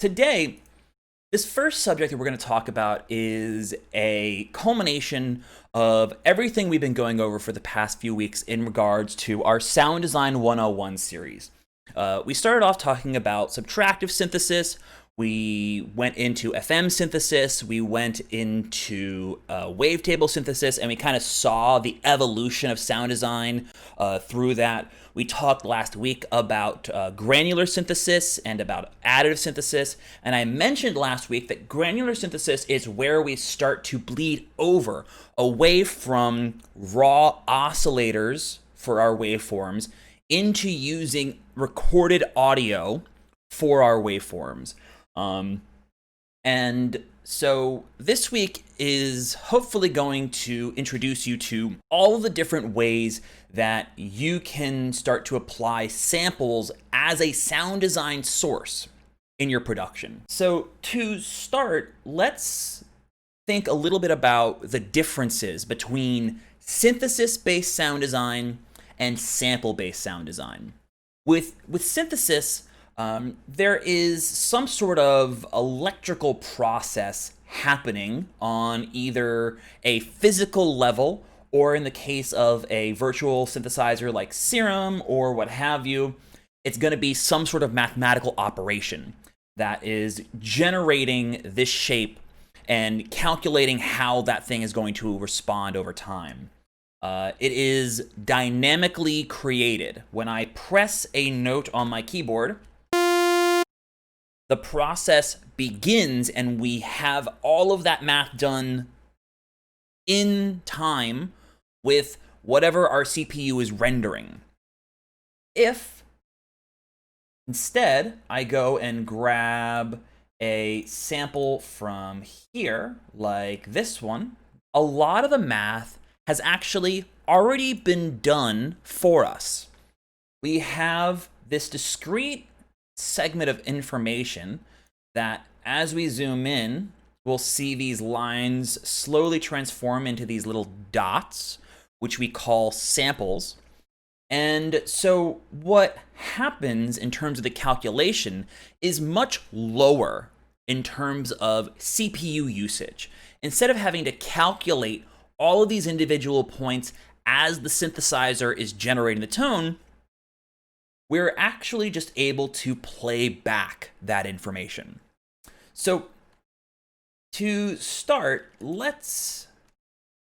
Today, this first subject that we're going to talk about is a culmination of everything we've been going over for the past few weeks in regards to our Sound Design 101 series. We started off talking about subtractive synthesis. We went into FM synthesis, we went into wavetable synthesis, and we kind of saw the evolution of sound design through that. We talked last week about granular synthesis and about additive synthesis, and I mentioned last week that granular synthesis is where we start to bleed over away from raw oscillators for our waveforms into using recorded audio for our waveforms. And so this week is hopefully going to introduce you to all of the different ways that you can start to apply samples as a sound design source in your production. So to start, let's think a little bit about the differences between synthesis-based sound design and sample-based sound design. With synthesis, there is some sort of electrical process happening on either a physical level or in the case of a virtual synthesizer like Serum or what have you, it's going to be some sort of mathematical operation that is generating this shape and calculating how that thing is going to respond over time. It is dynamically created. When I press a note on my keyboard, the process begins and we have all of that math done in time with whatever our CPU is rendering. If instead I go and grab a sample from here, like this one, a lot of the math has actually already been done for us. We have this discrete segment of information that as we zoom in, we'll see these lines slowly transform into these little dots, which we call samples. And so what happens in terms of the calculation is much lower in terms of CPU usage. Instead of having to calculate all of these individual points as the synthesizer is generating the tone, we're actually just able to play back that information. So to start, let's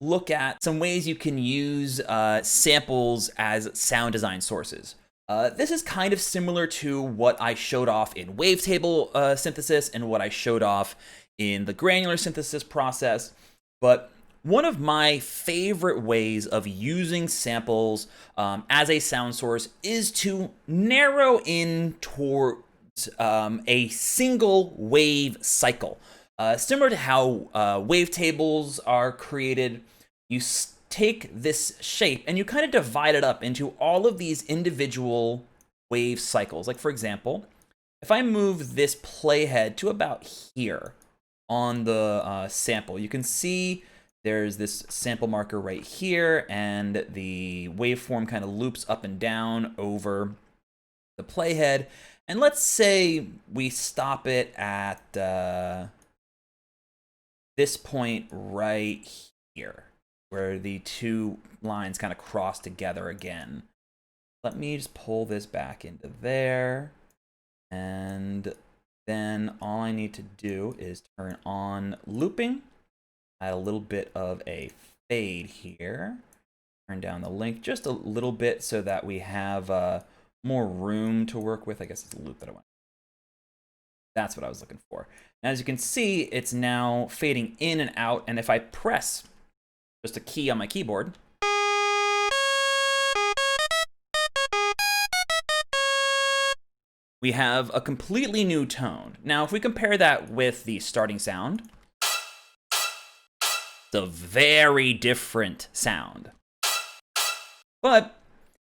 look at some ways you can use samples as sound design sources. This is kind of similar to what I showed off in wavetable synthesis and what I showed off in the granular synthesis process, but one of my favorite ways of using samples as a sound source is to narrow in towards a single wave cycle. Similar to how wavetables are created, you take this shape and you kind of divide it up into all of these individual wave cycles. Like for example, if I move this playhead to about here on the sample, you can see there's this sample marker right here, and the waveform kind of loops up and down over the playhead. And let's say we stop it at this point right here, where the two lines kind of cross together again. Let me just pull this back into there, and then all I need to do is turn on looping. Add a little bit of a fade here. Turn down the length just a little bit so that we have more room to work with. I guess it's a loop that I want. That's what I was looking for. And as you can see, it's now fading in and out. And if I press just a key on my keyboard, we have a completely new tone. Now, if we compare that with the starting sound, it's a very different sound. But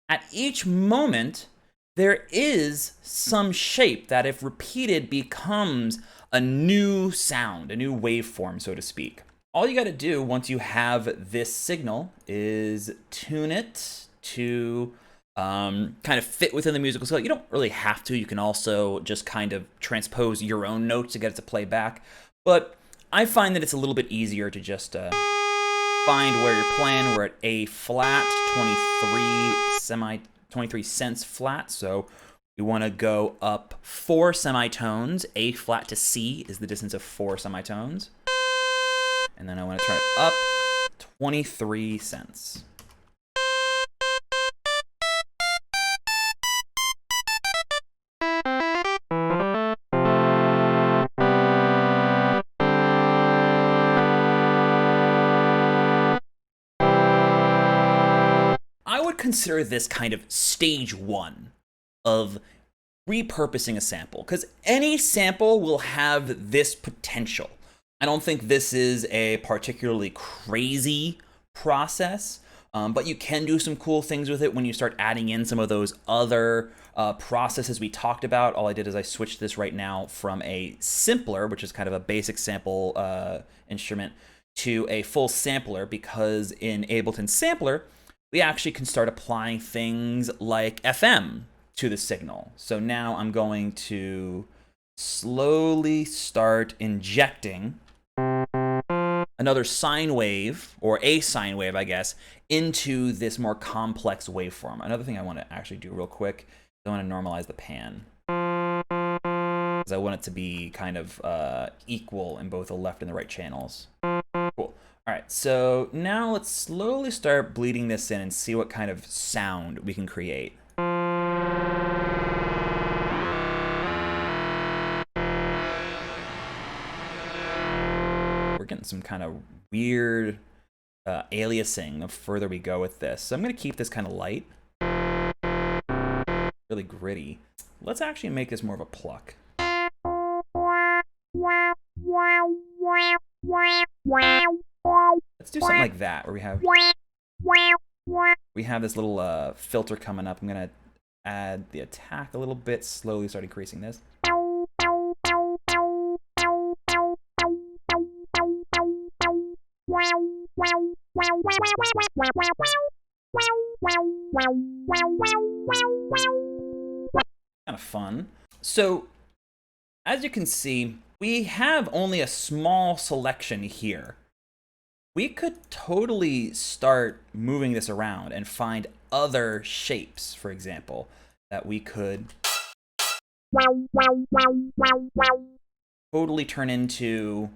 at each moment, there is some shape that, if repeated, becomes a new sound, a new waveform, so to speak. All you got to do once you have this signal is tune it to kind of fit within the musical scale. You don't really have to. You can also just kind of transpose your own notes to get it to play back. But I find that it's a little bit easier to just find where you're playing. We're at A flat, 23 cents flat. So we want to go up 4 semitones. A flat to C is the distance of 4 semitones. And then I want to turn it up 23 cents. Consider this kind of stage 1 of repurposing a sample, because any sample will have this potential. I don't think this is a particularly crazy process, but you can do some cool things with it when you start adding in some of those other processes we talked about. All I did is I switched this right now from a simpler, which is kind of a basic sample instrument, to a full sampler, because in Ableton Sampler, we actually can start applying things like FM to the signal. So now I'm going to slowly start injecting another sine wave, or a sine wave, I guess, into this more complex waveform. Another thing I want to actually do real quick, I want to normalize the pan, because I want it to be kind of equal in both the left and the right channels. Cool. All right, so now let's slowly start bleeding this in and see what kind of sound we can create. We're getting some kind of weird aliasing the further we go with this. So I'm going to keep this kind of light, really gritty. Let's actually make this more of a pluck. Let's do something like that, where we have this little filter coming up. I'm gonna add the attack a little bit, slowly start increasing this. Kind of fun. So, as you can see, we have only a small selection here. We could totally start moving this around and find other shapes, for example, that we could totally turn into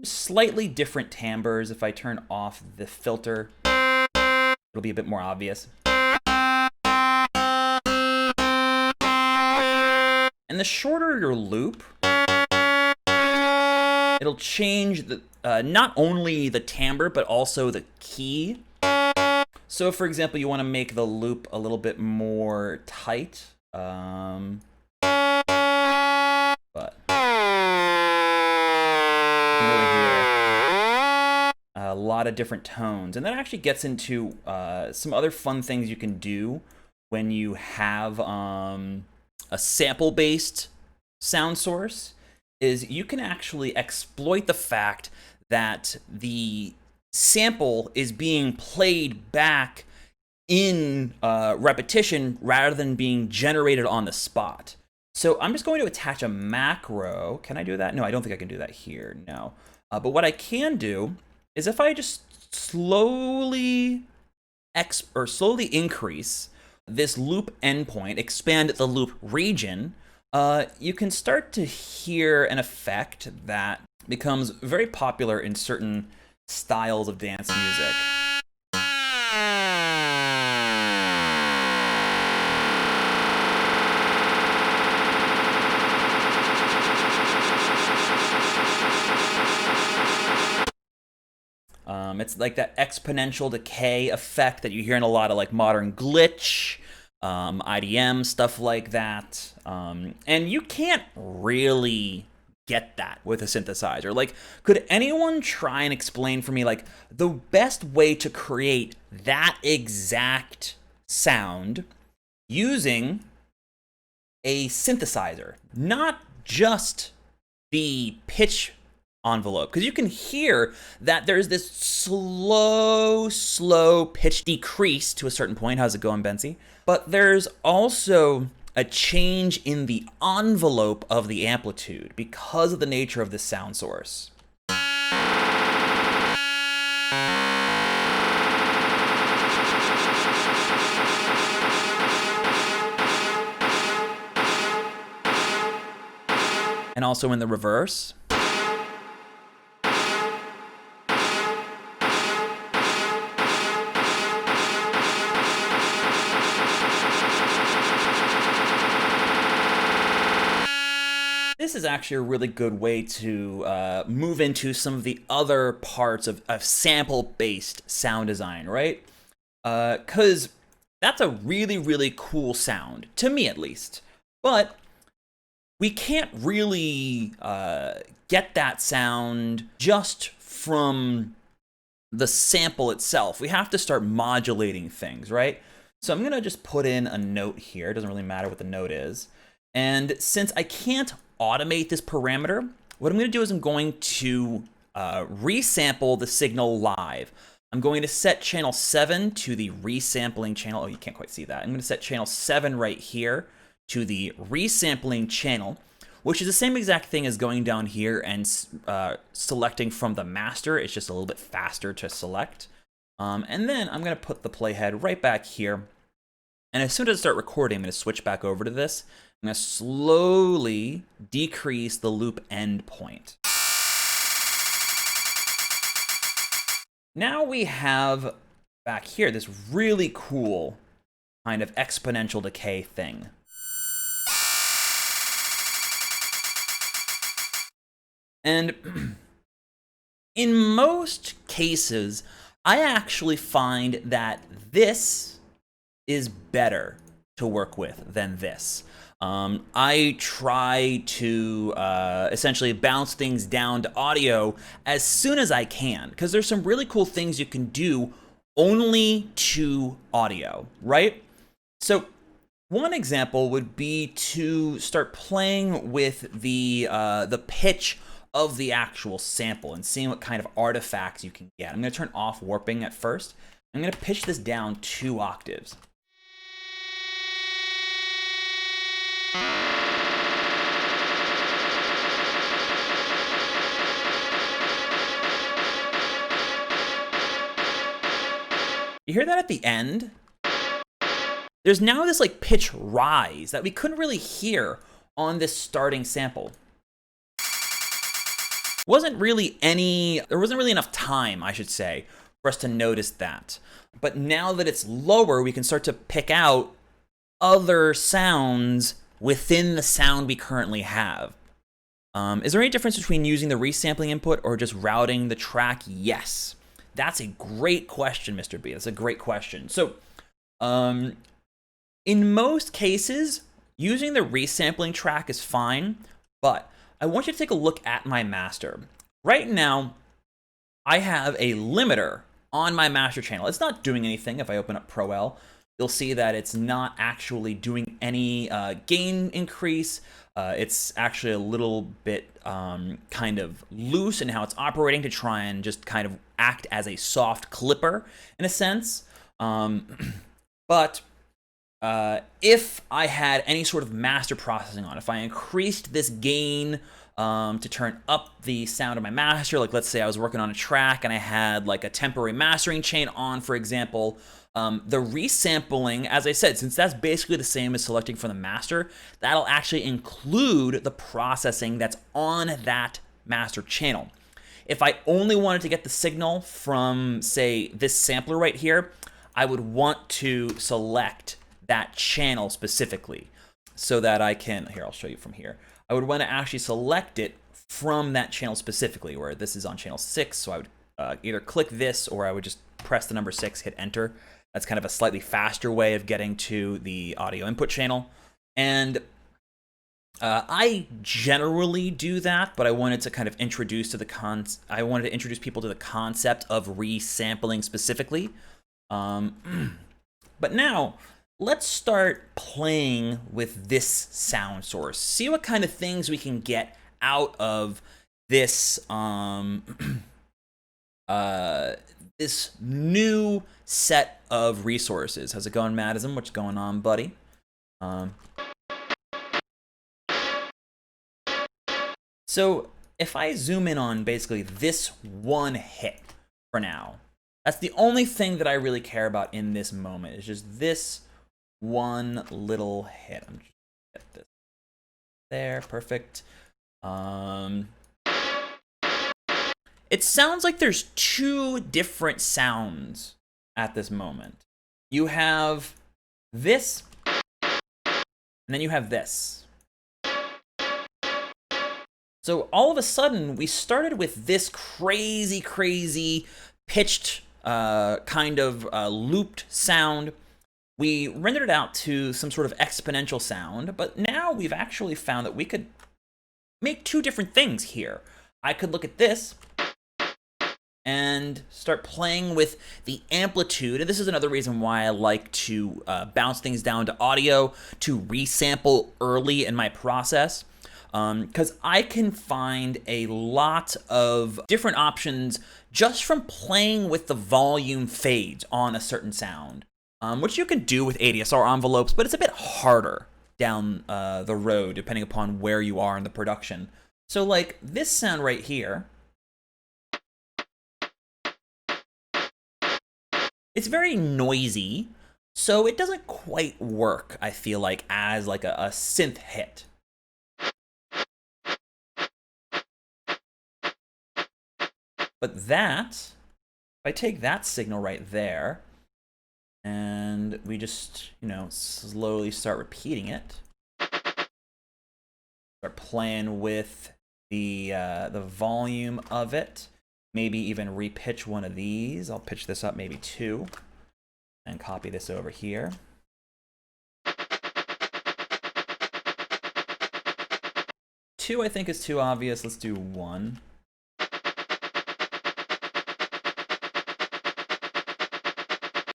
slightly different timbres. If I turn off the filter, it'll be a bit more obvious. And the shorter your loop, it'll change the not only the timbre, but also the key. So, for example, you want to make the loop a little bit more tight. But you can really hear a lot of different tones. And that actually gets into some other fun things you can do when you have a sample-based sound source, is you can actually exploit the fact that the sample is being played back in repetition rather than being generated on the spot. So I'm just going to attach a macro. Can I do that? No, I don't think I can do that here. No. But what I can do is if I just slowly increase this loop endpoint, expand the loop region, you can start to hear an effect that becomes very popular in certain styles of dance music. It's like that exponential decay effect that you hear in a lot of like modern glitch, IDM, stuff like that. And you can't really get that with a synthesizer. Like, could anyone try and explain for me like the best way to create that exact sound using a synthesizer? Not just the pitch envelope, because you can hear that there's this slow pitch decrease to a certain point. How's it going, Benzie? But there's also a change in the envelope of the amplitude because of the nature of this sound source. And also in the reverse. This is actually a really good way to move into some of the other parts of sample-based sound design, right? Because that's a really cool sound, to me at least. But we can't really get that sound just from the sample itself. We have to start modulating things, right? So I'm gonna just put in a note here. It doesn't really matter what the note is. And since I can't automate this parameter, what I'm gonna do is I'm going to resample the signal live. I'm going to set channel 7 to the resampling channel. Oh, you can't quite see that. I'm gonna set channel 7 right here to the resampling channel, which is the same exact thing as going down here and selecting from the master. It's just a little bit faster to select. And then I'm gonna put the playhead right back here. And as soon as I start recording, I'm gonna switch back over to this. I'm gonna slowly decrease the loop endpoint. Now we have back here this really cool kind of exponential decay thing. And in most cases, I actually find that this is better to work with than this. I try to essentially bounce things down to audio as soon as I can, because there's some really cool things you can do only to audio, right? So one example would be to start playing with the pitch of the actual sample and seeing what kind of artifacts you can get. I'm going to turn off warping at first. I'm going to pitch this down 2 octaves. You hear that at the end? There's now this like pitch rise that we couldn't really hear on this starting sample. There wasn't really enough time, I should say, for us to notice that. But now that it's lower, we can start to pick out other sounds within the sound we currently have. Is there any difference between using the resampling input or just routing the track? Yes. That's a great question, Mr. B. That's a great question. So, in most cases, using the resampling track is fine, but I want you to take a look at my master. Right now, I have a limiter on my master channel. It's not doing anything. If I open up Pro L, you'll see that it's not actually doing any gain increase. It's actually a little bit kind of loose in how it's operating to try and just kind of act as a soft clipper in a sense. But if I had any sort of master processing on, if I increased this gain to turn up the sound of my master, like let's say I was working on a track and I had like a temporary mastering chain on, for example, the resampling, as I said, since that's basically the same as selecting from the master, that'll actually include the processing that's on that master channel. If I only wanted to get the signal from, say, this sampler right here, I would want to select that channel specifically so that I can, here, I'll show you from here. I would want to actually select it from that channel specifically, where this is on channel 6, so I would either click this or I would just press the number 6, hit enter. That's kind of a slightly faster way of getting to the audio input channel. And I generally do that, but I wanted to kind of introduce people to the concept of resampling specifically. But now, let's start playing with this sound source. See what kind of things we can get out of this this new set of resources. How's it going, Madison? What's going on, buddy? So if I zoom in on basically this one hit for now, that's the only thing that I really care about in this moment. It's just this one little hit. I'm just gonna get this there, perfect. It sounds like there's two different sounds at this moment. You have this, and then you have this. So all of a sudden, we started with this crazy, crazy pitched kind of looped sound. We rendered it out to some sort of exponential sound, but now we've actually found that we could make two different things here. I could look at this and start playing with the amplitude. And this is another reason why I like to bounce things down to audio, to resample early in my process. Because I can find a lot of different options just from playing with the volume fades on a certain sound, which you can do with ADSR envelopes, but it's a bit harder down the road depending upon where you are in the production. So like this sound right here, it's very noisy, so it doesn't quite work, I feel like, as like a synth hit. But that, if I take that signal right there, and we just, you know, slowly start repeating it, start playing with the volume of it, maybe even repitch one of these. I'll pitch this up maybe 2, and copy this over here. Two, I think, is too obvious. Let's do 1.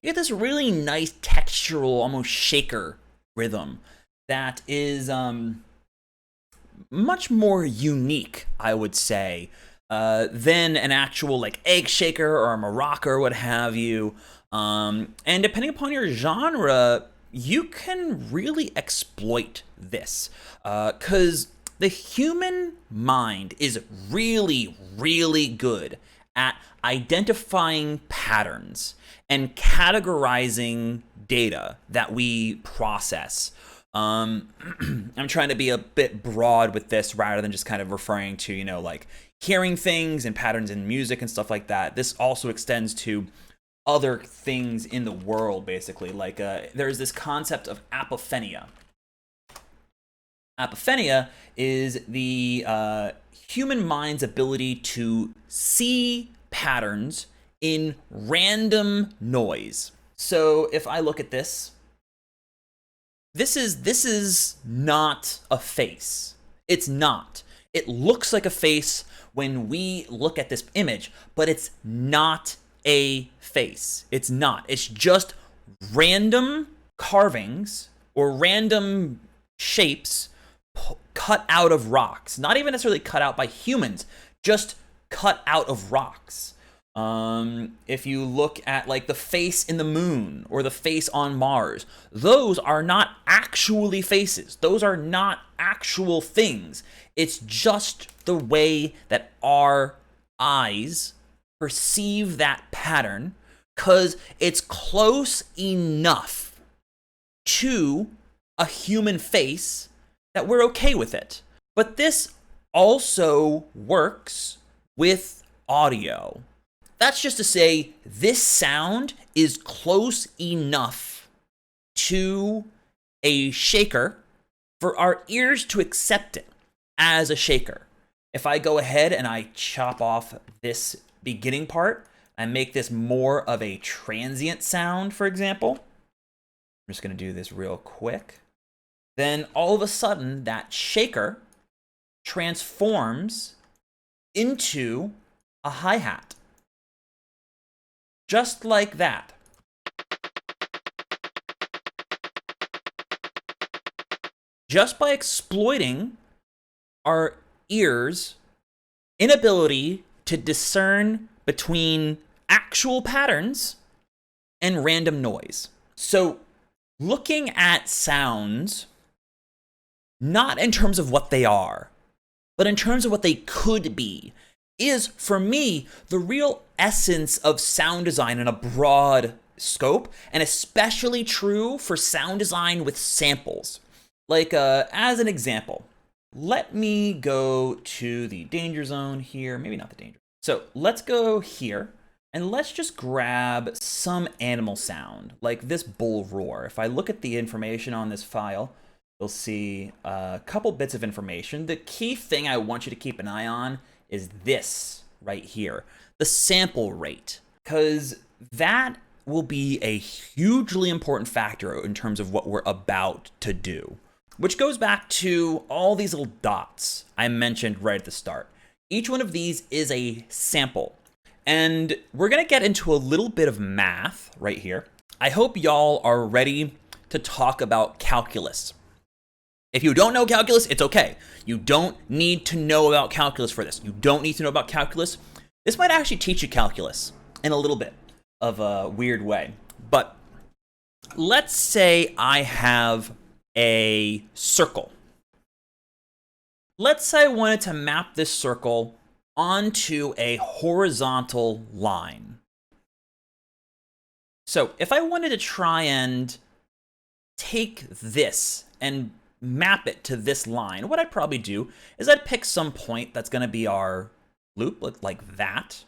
You get this really nice textural, almost shaker rhythm that is much more unique, I would say, than an actual like egg shaker or a maraca or what have you. And depending upon your genre, you can really exploit this, because the human mind is really, really good at identifying patterns and categorizing data that we process. I'm trying to be a bit broad with this rather than just kind of referring to, you know, like hearing things and patterns in music and stuff like that. This also extends to other things in the world, basically. Like there's this concept of apophenia. Apophenia is the human mind's ability to see patterns in random noise. So if I look at this, this is not a face. It's not. It looks like a face when we look at this image, but it's not a face. It's not. It's just random carvings or random shapes cut out of rocks. Not even necessarily cut out by humans, just cut out of rocks. If you look at like the face in the moon or the face on Mars, those are not actually faces. Those are not actual things. It's just the way that our eyes perceive that pattern, because it's close enough to a human face that we're okay with it. But this also works with audio. That's just to say, this sound is close enough to a shaker for our ears to accept it as a shaker. If I go ahead and I chop off this beginning part and make this more of a transient sound, for example, I'm just going to do this real quick. Then all of a sudden, that shaker transforms into a hi-hat. Just like that. Just by exploiting our ears inability to discern between actual patterns and random noise. So looking at sounds, not in terms of what they are, but in terms of what they could be, is, for me, the real essence of sound design in a broad scope, and especially true for sound design with samples. Like, as an example, let me go to the danger zone here. Maybe not the danger. So let's go here, and let's just grab some animal sound, like this bull roar. If I look at the information on this file, you'll see a couple bits of information. The key thing I want you to keep an eye on is this right here, the sample rate, because that will be a hugely important factor in terms of what we're about to do, which goes back to all these little dots I mentioned right at the start. Each one of these is a sample, and we're gonna get into a little bit of math right here. I hope y'all are ready to talk about calculus. If you don't know calculus, it's okay. You don't need to know about calculus for this. You don't need to know about calculus. This might actually teach you calculus in a little bit of a weird way. But let's say I have a circle. Let's say I wanted to map this circle onto a horizontal line. So if I wanted to try and take this and map it to this line, what I'd probably do is I'd pick some point that's going to be our loop, like that.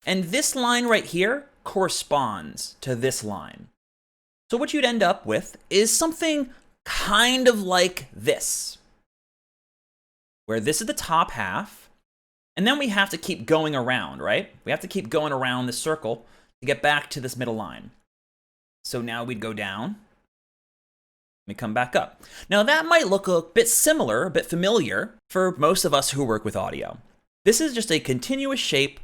And this line right here corresponds to this line. So what you'd end up with is something kind of like this, where this is the top half, and then we have to keep going around, right? We have to keep going around the circle to get back to this middle line. So now we'd go down. We come back up. Now that might look a bit similar, a bit familiar for most of us who work with audio. This is just a continuous shape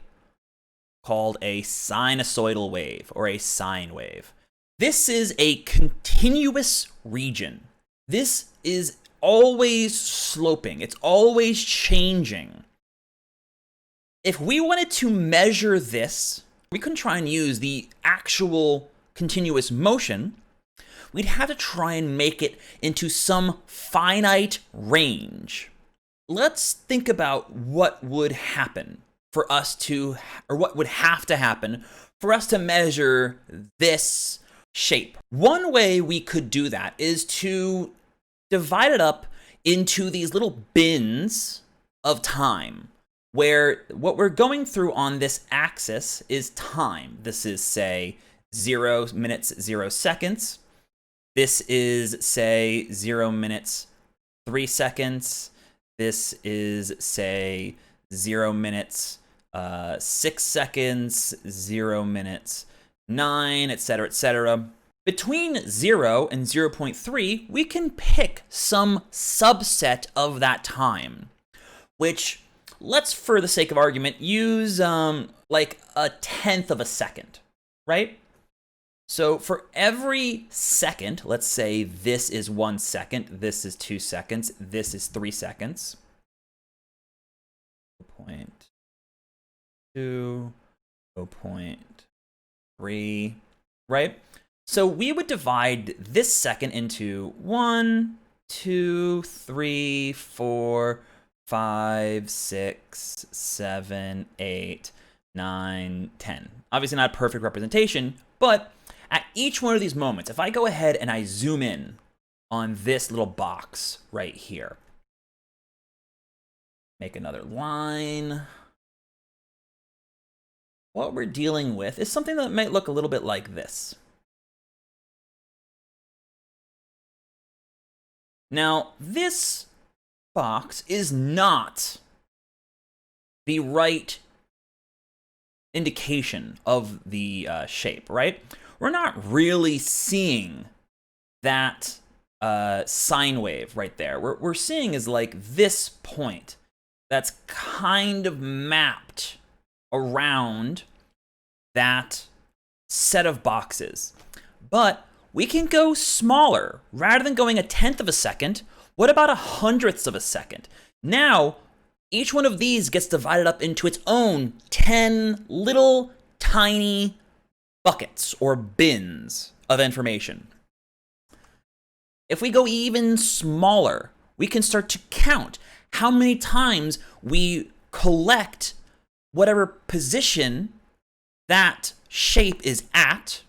called a sinusoidal wave or a sine wave. This is a continuous region. This is always sloping. It's always changing. If we wanted to measure this, we couldn't try and use the actual continuous motion. We'd have to try and make it into some finite range. Let's think about what would happen for us to, or what would have to happen for us to measure this shape. One way we could do that is to divide it up into these little bins of time, where what we're going through on this axis is time. This is, say, 0 minutes, 0 seconds. This is, say, 0 minutes, 3 seconds. This is, say, 0 minutes, 6 seconds, 0 minutes, 9, etc., etc. Between 0 and 0.3, we can pick some subset of that time, which, let's, for the sake of argument, use like a tenth of a second, right? So for every second, let's say this is 1 second, this is 2 seconds, this is 3 seconds. 0.2, 0.3, right? So we would divide this second into 1, 2, 3, 4, 5, 6, 7, 8, 9, 10. Obviously not a perfect representation, but at each one of these moments, if I go ahead and I zoom in on this little box right here, make another line, what we're dealing with is something that might look a little bit like this. Now, this box is not the right indication of the shape, right? We're not really seeing that sine wave right there. We're seeing is like this point that's kind of mapped around that set of boxes. But we can go smaller. Rather than going a tenth of a second, what about 1/100th of a second? Now, each one of these gets divided up into its own 10 little tiny buckets or bins of information. If we go even smaller, we can start to count how many times we collect whatever position that shape is at,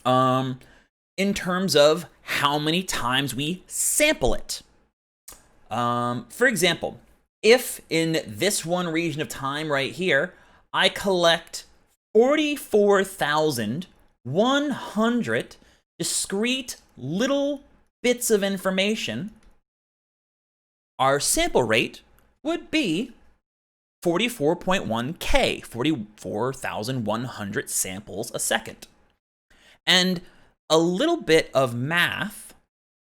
in terms of how many times we sample it. For example, if in this one region of time right here, I collect 44,100 discrete little bits of information, our sample rate would be 44.1K, 44,100 samples a second. And a little bit of math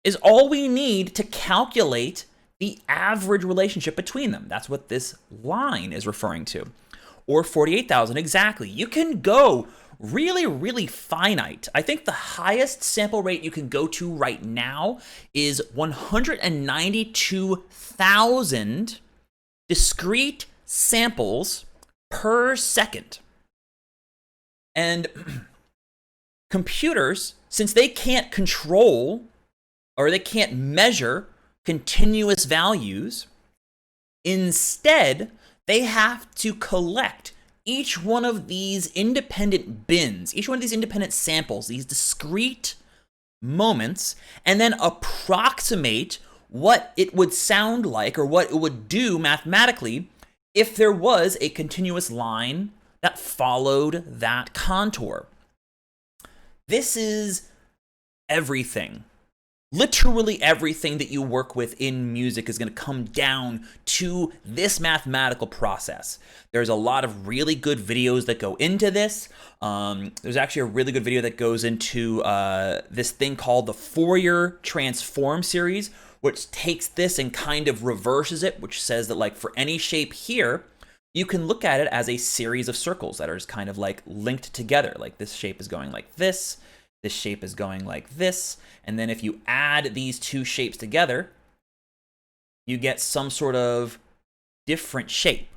is all we need to calculate the average relationship between them. That's what this line is referring to. Or 48,000 exactly. You can go really, really finite. I think the highest sample rate you can go to right now is 192,000 discrete samples per second. And computers, since they can't control or they can't measure continuous values, instead they have to collect each one of these independent bins, each one of these independent samples, these discrete moments, and then approximate what it would sound like or what it would do mathematically if there was a continuous line that followed that contour. This is everything. Literally everything that you work with in music is going to come down to this mathematical process. There's a lot of really good videos that go into this. There's actually a really good video that goes into this thing called the Fourier transform series, which takes this and kind of reverses it, which says that like for any shape here, you can look at it as a series of circles that are kind of like linked together. Like this shape is going like this shape is going like this, and then if you add these two shapes together, you get some sort of different shape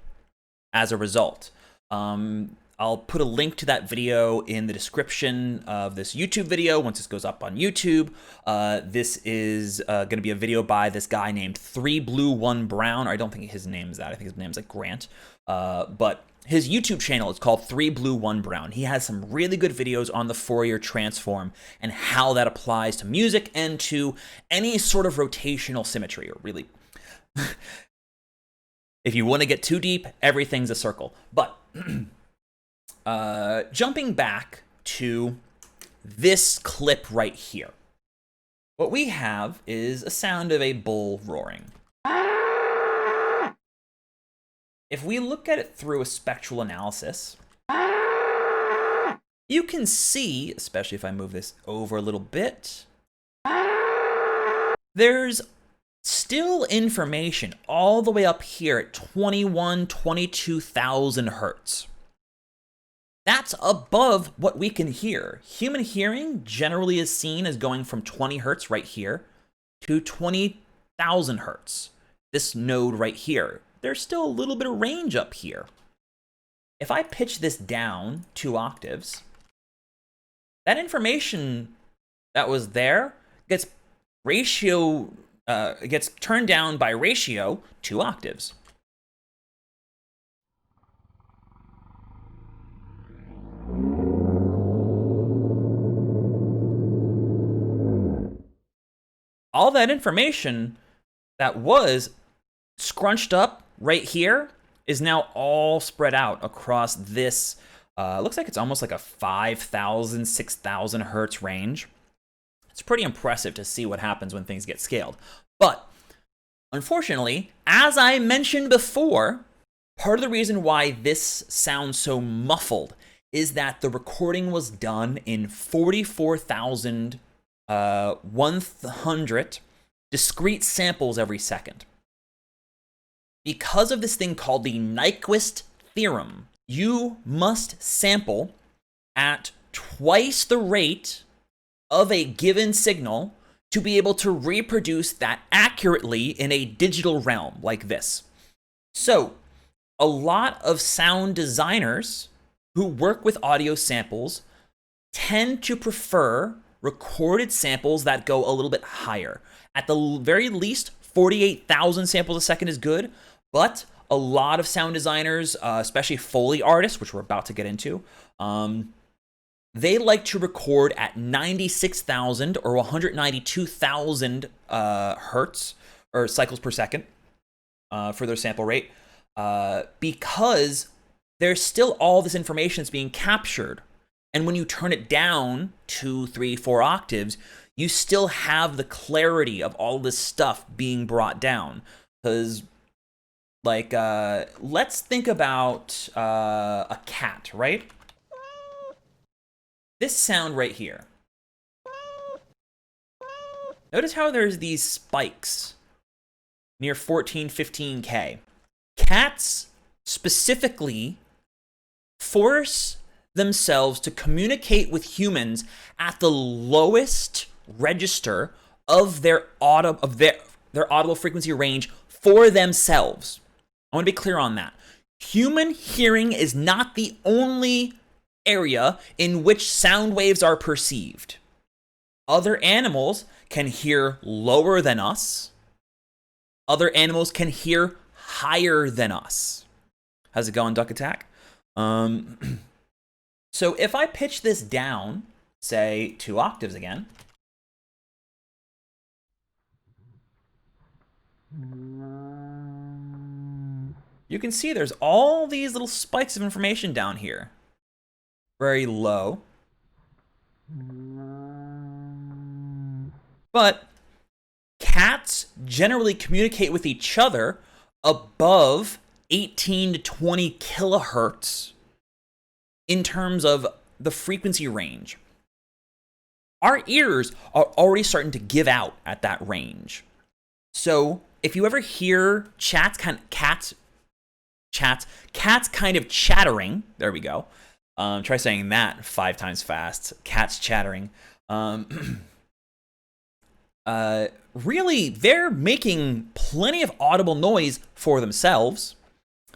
as a result. I'll put a link to that video in the description of this YouTube video once this goes up on YouTube. This is going to be a video by this guy named 3 Blue 1 Brown. Or I don't think his name is that. I think his name is like Grant. But his YouTube channel is called 3 Blue 1 Brown. He has some really good videos on the Fourier transform and how that applies to music and to any sort of rotational symmetry, or really, if you want to get too deep, everything's a circle. But jumping back to this clip right here, what we have is a sound of a bull roaring. If we look at it through a spectral analysis, you can see, especially if I move this over a little bit, there's still information all the way up here at 22,000 hertz. That's above what we can hear. Human hearing generally is seen as going from 20 hertz right here to 20,000 hertz. This node right here. There's still a little bit of range up here. If I pitch this down 2 octaves, that information that was there gets turned down by ratio 2 octaves. All that information that was scrunched up right here is now all spread out across this, looks like it's almost like a 5,000, 6,000 hertz range. It's pretty impressive to see what happens when things get scaled. But unfortunately, as I mentioned before, part of the reason why this sounds so muffled is that the recording was done in 44,100 discrete samples every second. Because of this thing called the Nyquist theorem, you must sample at twice the rate of a given signal to be able to reproduce that accurately in a digital realm like this. So a lot of sound designers who work with audio samples tend to prefer recorded samples that go a little bit higher. At the very least, 48,000 samples a second is good, but a lot of sound designers, especially Foley artists, which we're about to get into, they like to record at 96,000 or 192,000 hertz or cycles per second for their sample rate, because there's still all this information that's being captured. And when you turn it down 2, 3, 4 octaves, you still have the clarity of all this stuff being brought down. Because, like, let's think about a cat, right? This sound right here. Notice how there's these spikes near 14, 15K. Cats specifically force themselves to communicate with humans at the lowest register of their audible frequency range for themselves. I want to be clear on that. Human hearing is not the only area in which sound waves are perceived. Other animals can hear lower than us. Other animals can hear higher than us. How's it going, Duck Attack? So if I pitch this down, say 2 octaves again, you can see there's all these little spikes of information down here. Very low. But cats generally communicate with each other above 18 to 20 kilohertz in terms of the frequency range. Our ears are already starting to give out at that range. So if you ever hear cats kind of chattering, there we go. Try saying that 5 times fast. Cats chattering. Really, they're making plenty of audible noise for themselves.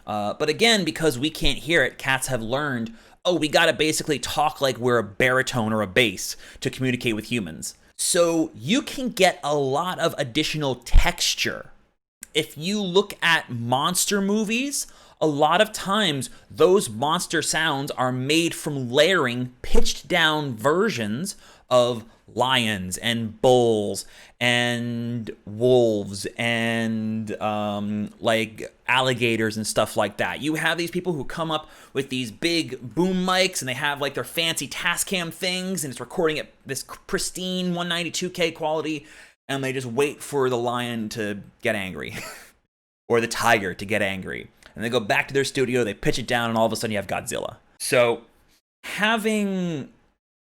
But again, because we can't hear it, cats have learned, we gotta basically talk like we're a baritone or a bass to communicate with humans. So you can get a lot of additional texture. If you look at monster movies, a lot of times those monster sounds are made from layering pitched down versions of lions and bulls and wolves and like alligators and stuff like that. You have these people who come up with these big boom mics and they have like their fancy Tascam things and it's recording at this pristine 192K quality, and they just wait for the lion to get angry or the tiger to get angry. And they go back to their studio, they pitch it down, and all of a sudden you have Godzilla. So having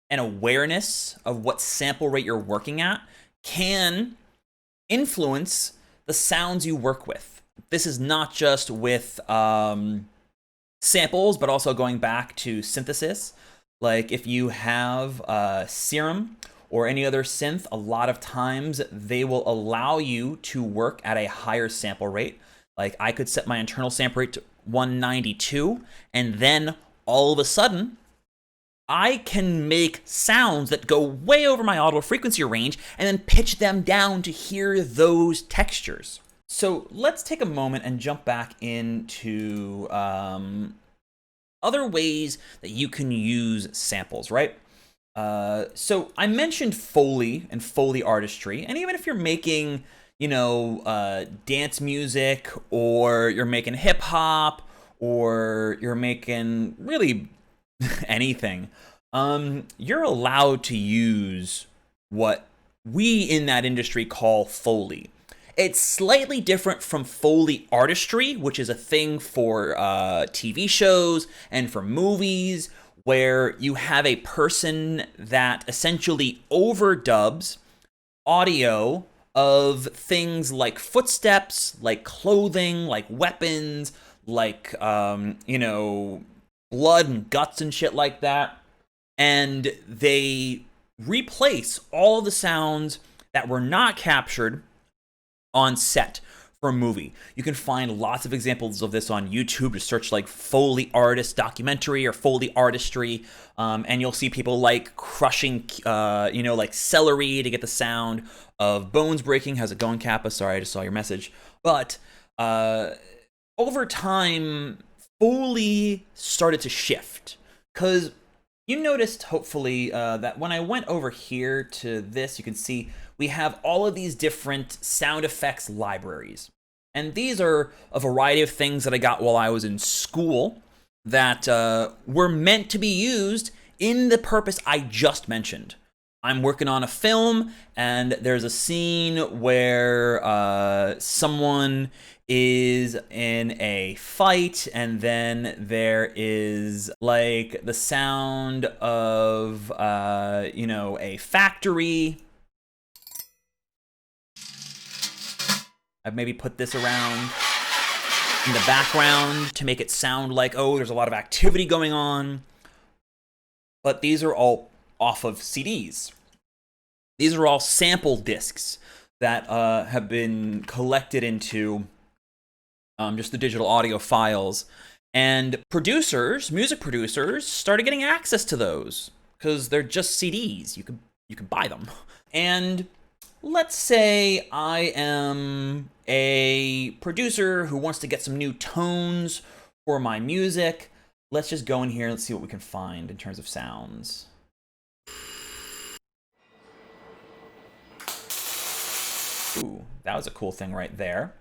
an awareness of what sample rate you're working at can influence the sounds you work with. This is not just with samples, but also going back to synthesis. Like if you have Serum or any other synth, a lot of times they will allow you to work at a higher sample rate. Like I could set my internal sample rate to 192, and then all of a sudden, I can make sounds that go way over my audible frequency range and then pitch them down to hear those textures. So let's take a moment and jump back into other ways that you can use samples, right? So I mentioned Foley and Foley artistry, and even if you're making dance music, or you're making hip hop, or you're making really anything, you're allowed to use what we in that industry call Foley. It's slightly different from Foley artistry, which is a thing for TV shows and for movies, where you have a person that essentially overdubs audio of things like footsteps, like clothing, like weapons, like, blood and guts and shit like that. And they replace all the sounds that were not captured on set. for a movie. You can find lots of examples of this on YouTube. Just search like Foley artist documentary or Foley artistry, and you'll see people like crushing, like celery to get the sound of bones breaking. How's it going, Kappa? Sorry, I just saw your message. But over time, Foley started to shift, because you noticed, hopefully, that when I went over here to this, you can see we have all of these different sound effects libraries. And these are a variety of things that I got while I was in school that were meant to be used in the purpose I just mentioned. I'm working on a film, and there's a scene where someone is in a fight, and then there is like the sound of a factory. I've maybe put this around in the background to make it sound like, oh, there's a lot of activity going on. But these are all off of CDs. These are all sample discs that have been collected into just the digital audio files. And music producers, started getting access to those because they're just CDs. You can buy them. And let's say I am a producer who wants to get some new tones for my music. Let's just go in here and let's see what we can find in terms of sounds. Ooh, that was a cool thing right there.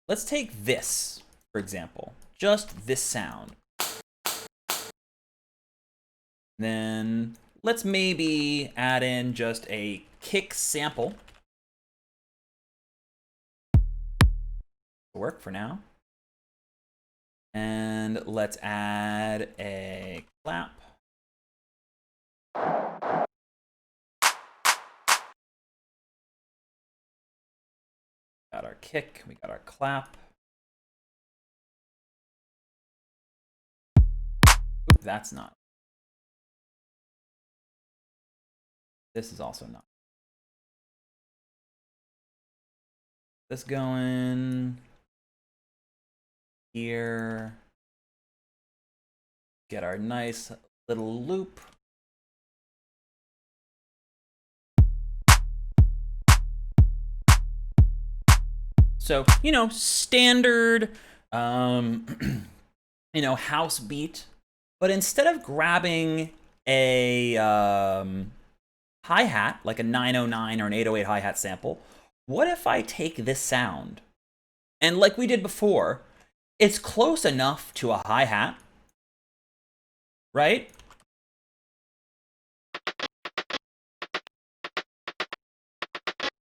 Let's take this, for example, just this sound. Then let's maybe add in just a kick sample. Work for now. And let's add a clap. Got our kick, we got our clap. Oop, that's not. This is also not. This going here. Get our nice little loop. So, standard, house beat. But instead of grabbing a hi-hat, like a 909 or an 808 hi-hat sample, what if I take this sound? And like we did before, it's close enough to a hi-hat, right?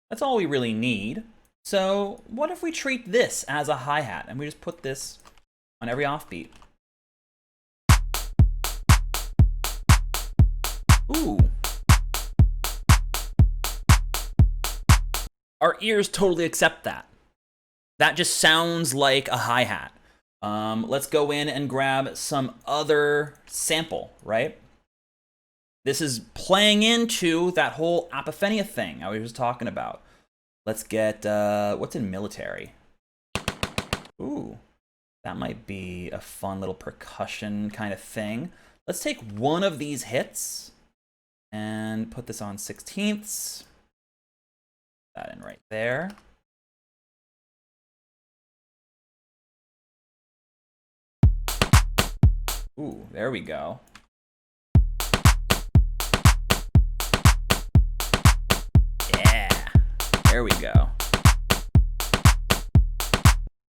That's all we really need. So what if we treat this as a hi-hat and we just put this on every offbeat? Ooh. Our ears totally accept that. That just sounds like a hi-hat. Let's go in and grab some other sample, right? This is playing into that whole Apophenia thing I was just talking about. Let's get, what's in military? Ooh, that might be a fun little percussion kind of thing. Let's take one of these hits and put this on 16ths. That in right there. Ooh, there we go. Yeah, there we go.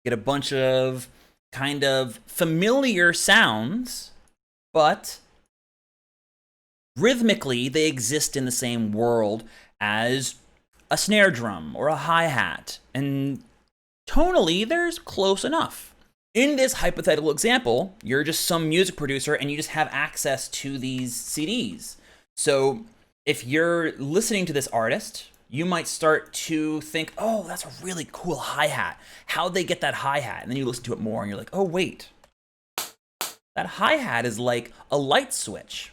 Get a bunch of kind of familiar sounds, but rhythmically they exist in the same world as a snare drum or a hi-hat, and tonally they're close enough. In this hypothetical example, you're just some music producer and you just have access to these CDs. So if you're listening to this artist, you might start to think, oh, that's a really cool hi-hat. How'd they get that hi-hat? And then you listen to it more and you're like, oh, wait. That hi-hat is like a light switch.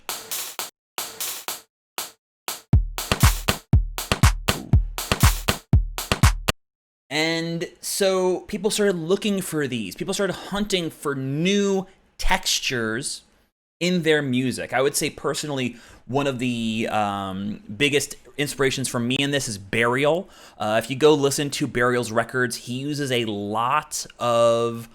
And so people started looking for these. People started hunting for new textures in their music. I would say personally, one of the biggest inspirations for me in this is Burial. If you go listen to Burial's records, he uses a lot of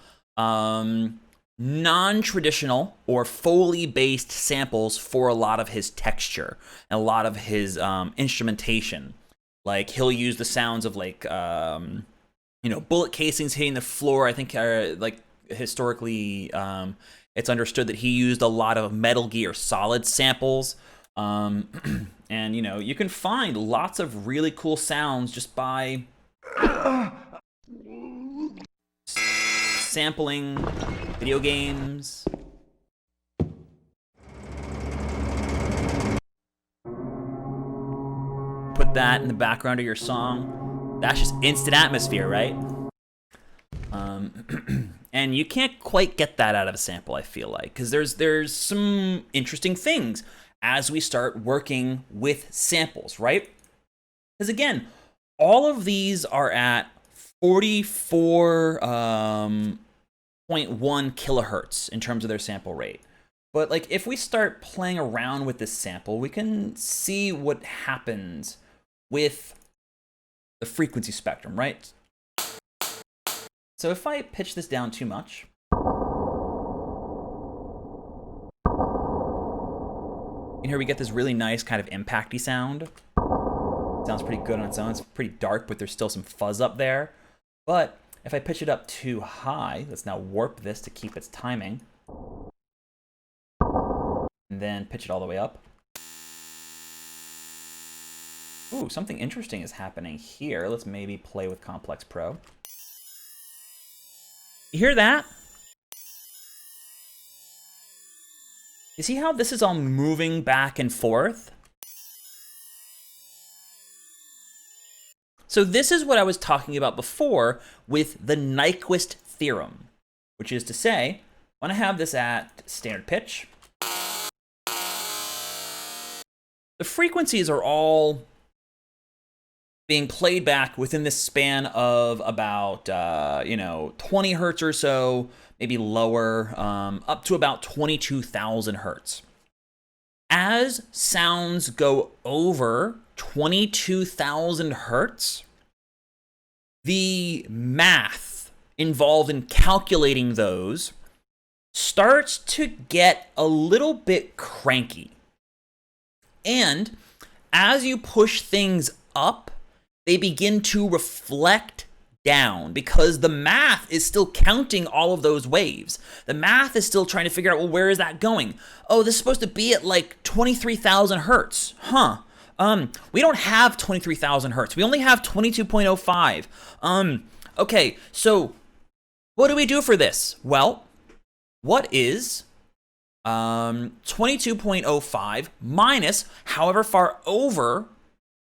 non-traditional or foley-based samples for a lot of his texture and a lot of his instrumentation. Like he'll use the sounds of like bullet casings hitting the floor. I think like historically it's understood that he used a lot of Metal Gear Solid samples. And you can find lots of really cool sounds just by sampling video games. Put that in the background of your song. That's just instant atmosphere, right? And you can't quite get that out of a sample, I feel like, because there's some interesting things as we start working with samples, right? Because again, all of these are at 44.1 kilohertz in terms of their sample rate. But like if we start playing around with this sample, we can see what happens with the frequency spectrum, right? So if I pitch this down too much, in here we get this really nice kind of impacty sound. Sounds pretty good on its own. It's pretty dark, but there's still some fuzz up there. But if I pitch it up too high, let's now warp this to keep its timing. And then pitch it all the way up. Ooh, something interesting is happening here. Let's maybe play with Complex Pro. You hear that? You see how this is all moving back and forth? So this is what I was talking about before with the Nyquist theorem, which is to say, when I have this at standard pitch, the frequencies are all being played back within this span of about 20 hertz or so, maybe lower, up to about 22,000 hertz. As sounds go over 22,000 hertz, the math involved in calculating those starts to get a little bit cranky. And as you push things up, they begin to reflect down because the math is still counting all of those waves. The math is still trying to figure out, well, where is that going? Oh, this is supposed to be at like 23,000 hertz. Huh. We don't have 23,000 hertz. We only have 22.05. Okay, so what do we do for this? Well, what is 22.05 minus however far over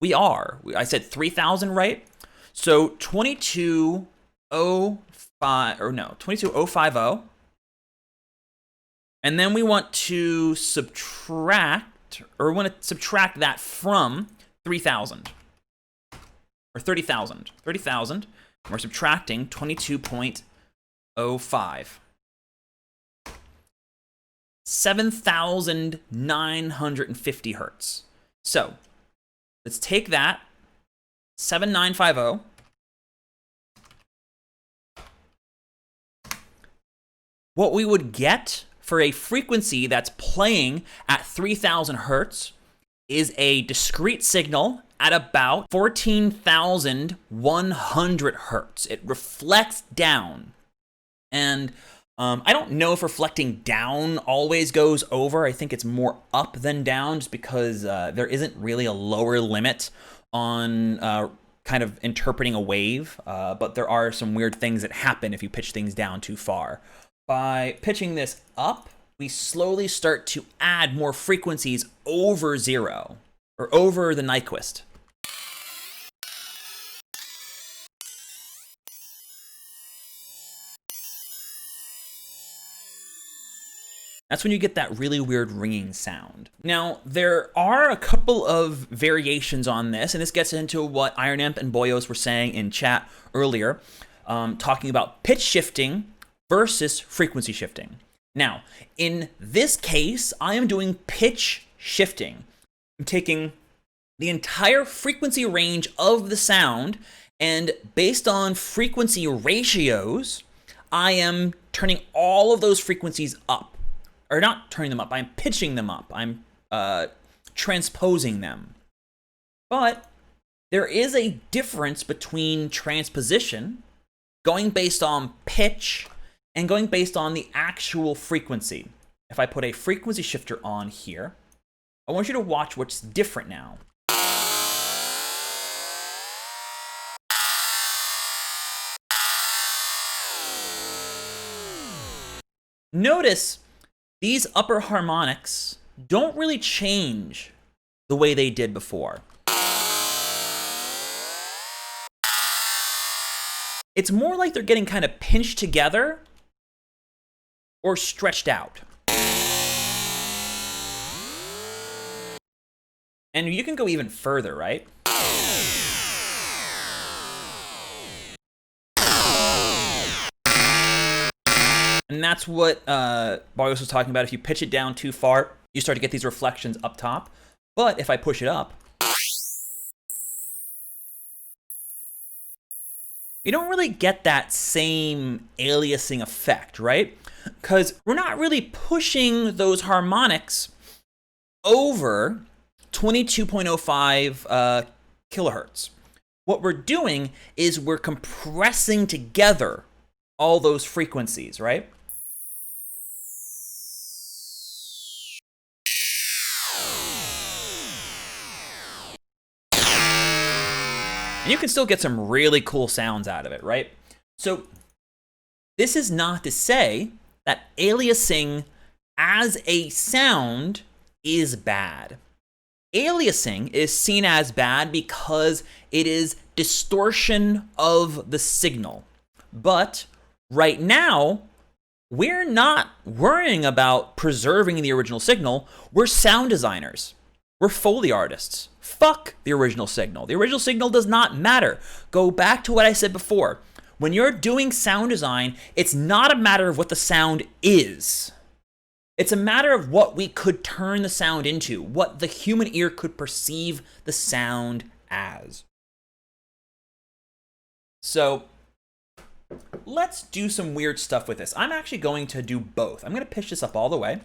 we are? I said 3,000, right? So 22.050. And then we want to subtract that from 3,000. Or 30,000. 30,000. We're subtracting 22.05. 7,950 hertz. So let's take that 7,950. What we would get for a frequency that's playing at 3,000 hertz is a discrete signal at about 14,100 hertz. It reflects down. And I don't know if reflecting down always goes over. I think it's more up than down just because there isn't really a lower limit on kind of interpreting a wave. But there are some weird things that happen if you pitch things down too far. By pitching this up, we slowly start to add more frequencies over zero, or over the Nyquist. That's when you get that really weird ringing sound. Now, there are a couple of variations on this, and this gets into what Iron Imp and Boyos were saying in chat earlier, talking about pitch shifting versus frequency shifting. Now, in this case, I am doing pitch shifting. I'm taking the entire frequency range of the sound, and based on frequency ratios, I am turning all of those frequencies up. Or not turning them up, I'm pitching them up. I'm transposing them. But there is a difference between transposition, going based on pitch, and going based on the actual frequency. If I put a frequency shifter on here, I want you to watch what's different now. Notice these upper harmonics don't really change the way they did before. It's more like they're getting kind of pinched together or stretched out. And you can go even further, right? And that's what Boyos was talking about. If you pitch it down too far, you start to get these reflections up top. But if I push it up, you don't really get that same aliasing effect, right? Because we're not really pushing those harmonics over 22.05 kilohertz. What we're doing is we're compressing together all those frequencies, right? And you can still get some really cool sounds out of it, right? So this is not to say that aliasing as a sound is bad. Aliasing is seen as bad because it is distortion of the signal. But right now, we're not worrying about preserving the original signal. We're sound designers. We're Foley artists. Fuck the original signal. The original signal does not matter. Go back to what I said before. When you're doing sound design, it's not a matter of what the sound is. It's a matter of what we could turn the sound into, what the human ear could perceive the sound as. So let's do some weird stuff with this. I'm actually going to do both. I'm going to pitch this up all the way.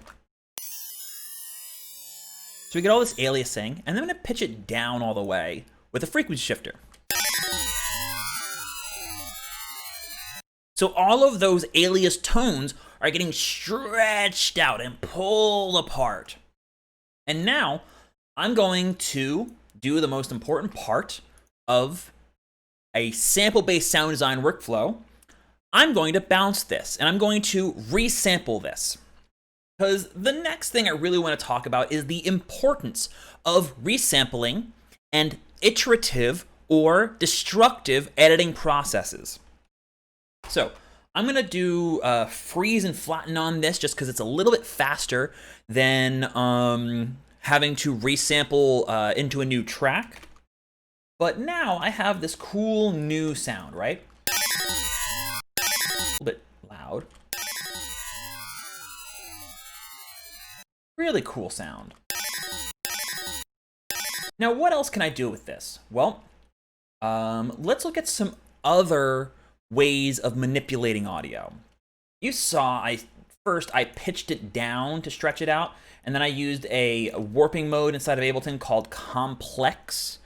So we get all this aliasing, and then I'm going to pitch it down all the way with a frequency shifter. So all of those alias tones are getting stretched out and pulled apart. And now I'm going to do the most important part of a sample-based sound design workflow. I'm going to bounce this, and I'm going to resample this. Because the next thing I really want to talk about is the importance of resampling and iterative or destructive editing processes. So I'm going to do freeze and flatten on this just because it's a little bit faster than having to resample into a new track. But now I have this cool new sound, right? A little bit loud. Really cool sound. Now, what else can I do with this? Well, let's look at some other ways of manipulating audio. You saw I pitched it down to stretch it out, and then I used a warping mode inside of Ableton called Complex,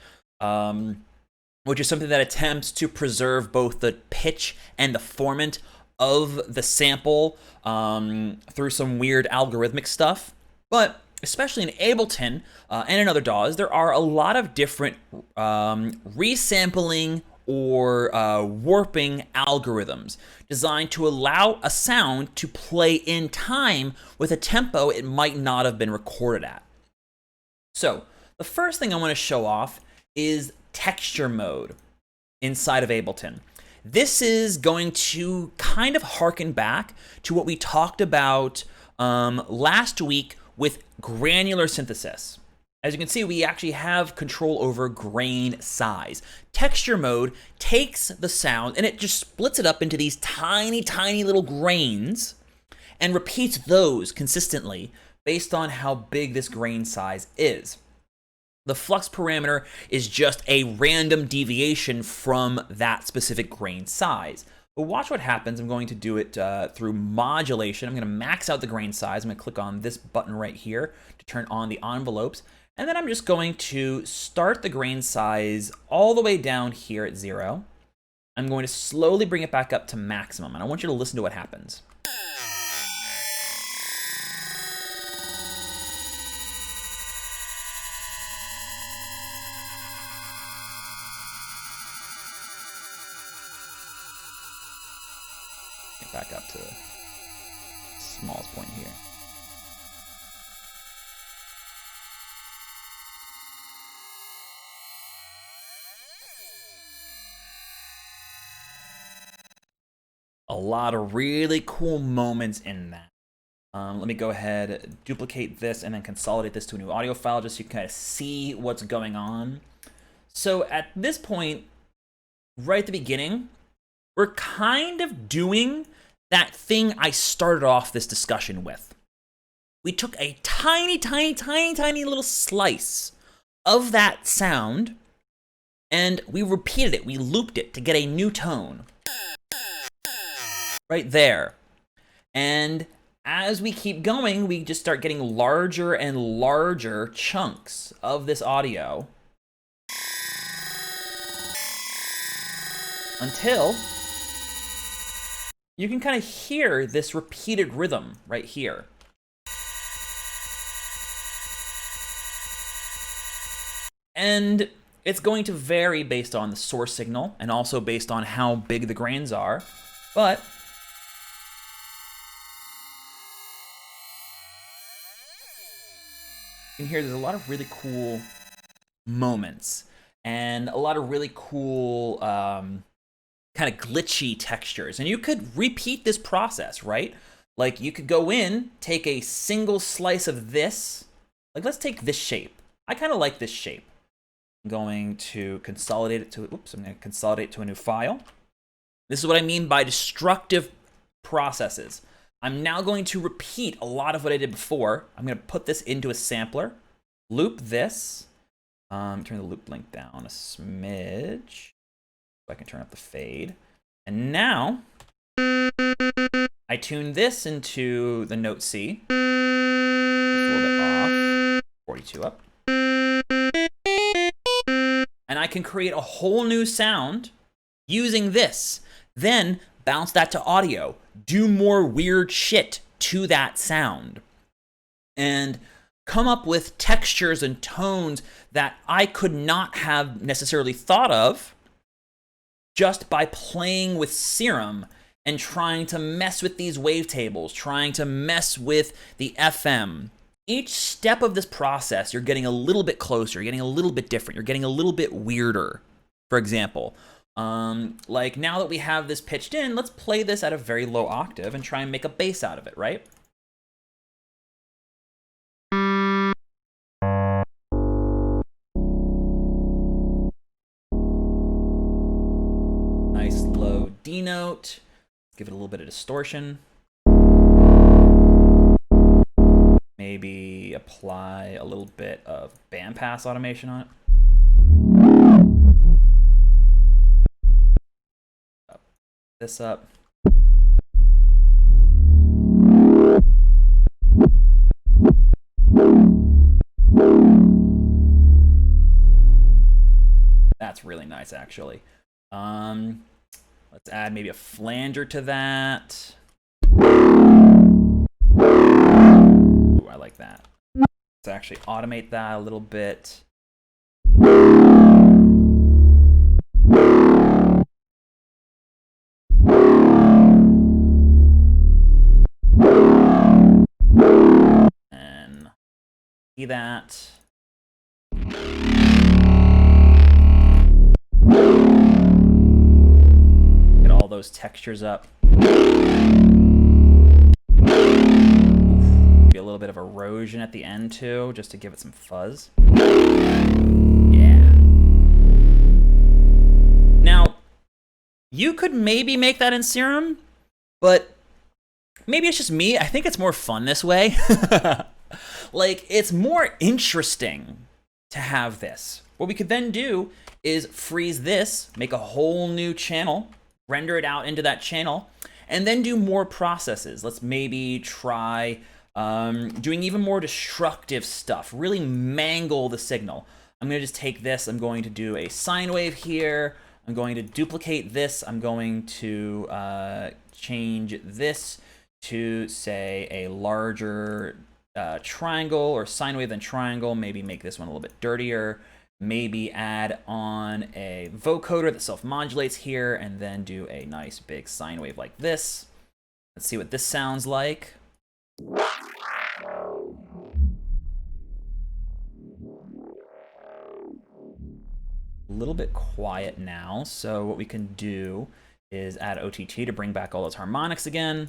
which is something that attempts to preserve both the pitch and the formant of the sample through some weird algorithmic stuff. But especially in Ableton and in other DAWs, there are a lot of different resampling or warping algorithms designed to allow a sound to play in time with a tempo it might not have been recorded at. So the first thing I want to show off is texture mode inside of Ableton. This is going to kind of harken back to what we talked about last week with granular synthesis. As you can see, we actually have control over grain size. Texture mode takes the sound and it just splits it up into these tiny, tiny little grains and repeats those consistently based on how big this grain size is. The flux parameter is just a random deviation from that specific grain size. But watch what happens. I'm going to do it through modulation. I'm going to max out the grain size. I'm going to click on this button right here to turn on the envelopes. And then I'm just going to start the grain size all the way down here at 0. I'm going to slowly bring it back up to maximum. And I want you to listen to what happens. Back up to the smallest point here. A lot of really cool moments in that. Let me go ahead, duplicate this, and then consolidate this to a new audio file just so you can kind of see what's going on. So at this point, right at the beginning, we're kind of doing that thing I started off this discussion with. We took a tiny, tiny, tiny, tiny little slice of that sound and we repeated it, we looped it to get a new tone. Right there. And as we keep going, we just start getting larger and larger chunks of this audio until you can kind of hear this repeated rhythm right here. And it's going to vary based on the source signal and also based on how big the grains are. But you can hear there's a lot of really cool moments and a lot of really cool kind of glitchy textures. And you could repeat this process, right? Like you could go in, take a single slice of this. Like let's take this shape. I kind of like this shape. I'm going to consolidate it to, I'm going to consolidate to a new file. This is what I mean by destructive processes. I'm now going to repeat a lot of what I did before. I'm going to put this into a sampler, loop this, turn the loop length down a smidge. I can turn up the fade. And now I tune this into the note C. It's a little bit off. 42 up. And I can create a whole new sound using this. Then bounce that to audio. Do more weird shit to that sound. And come up with textures and tones that I could not have necessarily thought of just by playing with Serum and trying to mess with these wavetables, trying to mess with the FM. Each step of this process, you're getting a little bit closer, you're getting a little bit different, you're getting a little bit weirder. For example, like now that we have this pitched in, let's play this at a very low octave and try and make a bass out of it, right? Nice low D note. Give it a little bit of distortion. Maybe apply a little bit of bandpass automation on it. Up this up. That's really nice, actually. Let's add maybe a flanger to that. Ooh, I like that. Let's actually automate that a little bit. And see that. Get all those textures up. Oof. little bit of erosion at the end too, just to give it some fuzz. Yeah. Now, you could maybe make that in Serum, but maybe it's just me. I think it's more fun this way. Like, it's more interesting to have this. What we could then do is freeze this, make a whole new channel, render it out into that channel, and then do more processes. Let's maybe try doing even more destructive stuff, really mangle the signal. I'm gonna just take this, I'm going to do a sine wave here, I'm going to duplicate this, I'm going to change this to, say, a larger triangle or sine wave than triangle, maybe make this one a little bit dirtier, maybe add on a vocoder that self-modulates here, and then do a nice big sine wave like this. Let's see what this sounds like. A little bit quiet now, so what we can do is add OTT to bring back all those harmonics again.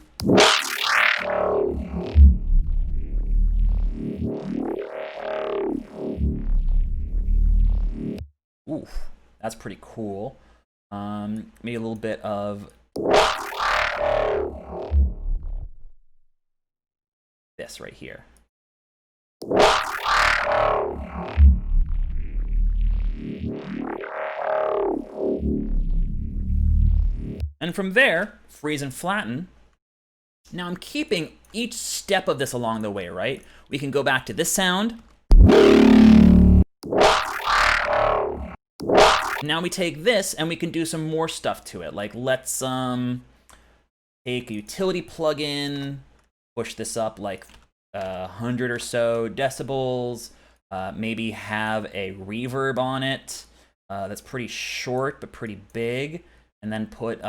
Oof, that's pretty cool. Maybe a little bit of this right here. And from there, freeze and flatten. Now I'm keeping each step of this along the way, right? We can go back to this sound. Now we take this and we can do some more stuff to it. Like, let's take a utility plugin, push this up like 100 or so decibels, maybe have a reverb on it that's pretty short but pretty big, and then put